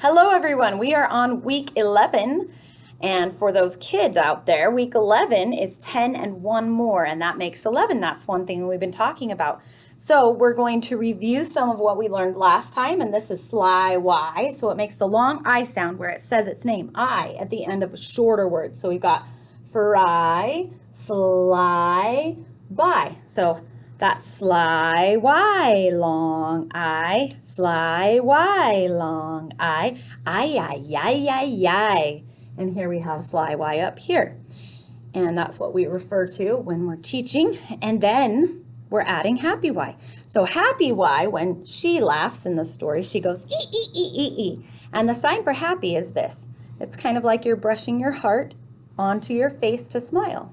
Hello everyone, we are on week 11, and for those kids out there, week 11 is 10 and one more, and that makes 11. That's one thing we've been talking about. So we're going to review some of what we learned last time, and this is sly Y, so it makes the long I sound where it says its name, I, at the end of a shorter word. So we've got fry, sly, by. So that's sly Y, long I, sly Y, long I, I. And here we have sly Y up here. And that's what we refer to when we're teaching. And then we're adding happy Y. So happy Y, when she laughs in the story, she goes ee. And the sign for happy is this. It's kind of like you're brushing your heart onto your face to smile,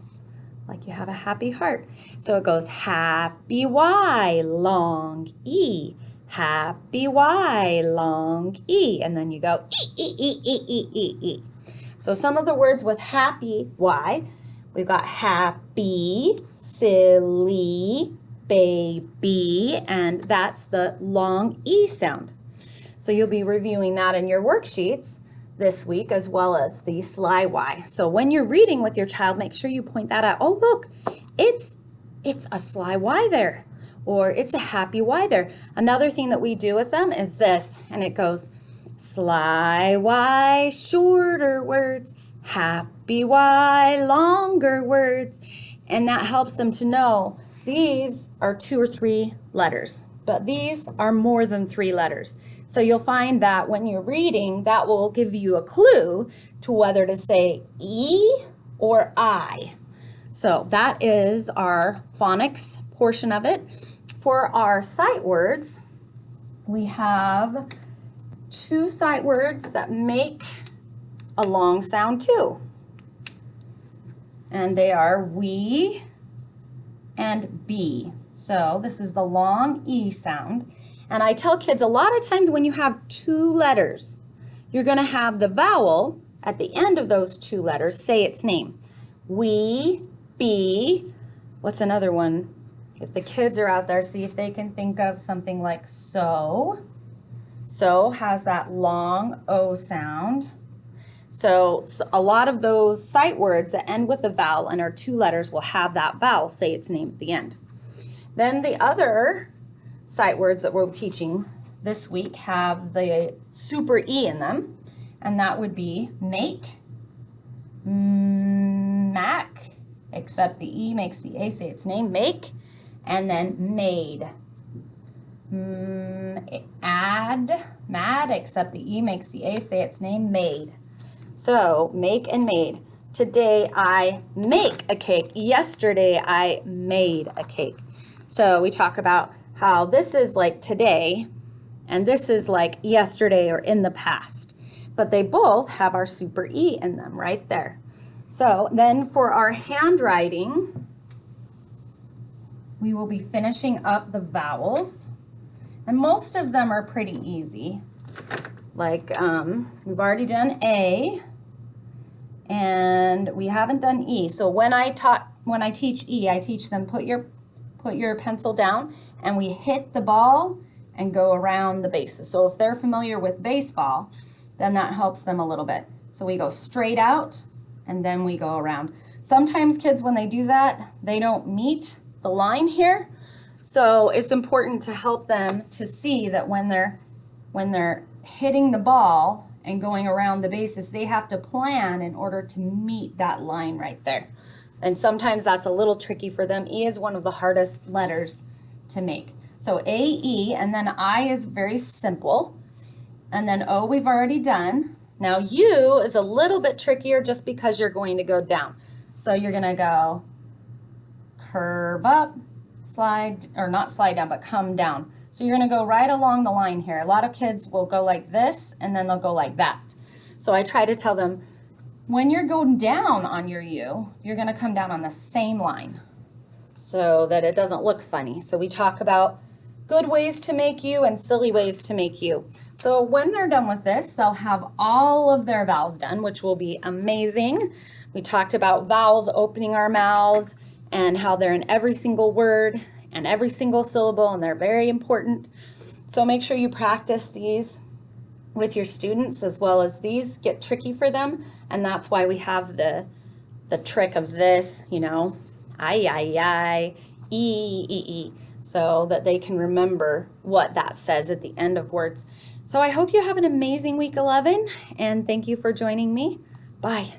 like you have a happy heart. So it goes happy Y, long E, happy Y, long E, and then you go E. So some of the words with happy Y, we've got happy, silly, baby, and that's the long E sound. So you'll be reviewing that in your worksheets this week, as well as the sly Y. So when you're reading with your child, make sure you point that out. Oh, look, it's a sly Y there, or it's a happy Y there. Another thing that we do with them is this, and it goes sly Y, shorter words, happy Y, longer words, and that helps them to know these are 2 or 3 letters, but these are more than 3 letters. So you'll find that when you're reading, that will give you a clue to whether to say E or I. So that is our phonics portion of it. For our sight words, we have 2 sight words that make a long sound too. And they are we and B. So this is the long E sound. And I tell kids a lot of times when you have 2 letters, you're going to have the vowel at the end of those 2 letters say its name. We, B, what's another one? If the kids are out there, see if they can think of something like so. So has that long O sound. So a lot of those sight words that end with a vowel and are 2 letters will have that vowel say its name at the end. Then the other sight words that we're teaching this week have the super E in them, and that would be make, mac, except the E makes the A say its name, make, and then made. Add, mad, except the E makes the A say its name, made. So make and made. Today I make a cake. Yesterday I made a cake. So we talk about how this is like today and this is like yesterday or in the past. But they both have our super E in them right there. So then for our handwriting, we will be finishing up the vowels. And most of them are pretty easy. Like we've already done A and we haven't done E. So when I teach E, I teach them put your pencil down and we hit the ball and go around the bases. So if they're familiar with baseball, then that helps them a little bit. So we go straight out and then we go around. Sometimes kids, when they do that, they don't meet the line here. So it's important to help them to see that when they're hitting the ball and going around the bases, they have to plan in order to meet that line right there. And sometimes that's a little tricky for them. E is one of the hardest letters to make. So A, E, and then I is very simple. And then O we've already done. Now U is a little bit trickier just because you're going to go down. So you're going to go curve up, slide, or not slide down, but come down. So you're going to go right along the line here. A lot of kids will go like this and then they'll go like that. So I try to tell them, when you're going down on your U, you're going to come down on the same line so that it doesn't look funny. So we talk about good ways to make U and silly ways to make U. So when they're done with this, they'll have all of their vowels done, which will be amazing. We talked about vowels opening our mouths and how they're in every single word and every single syllable, and they're very important. So make sure you practice these with your students, as well as these get tricky for them. And that's why we have the trick of this, you know, I, e, so that they can remember what that says at the end of words. So I hope you have an amazing week 11, and thank you for joining me. Bye.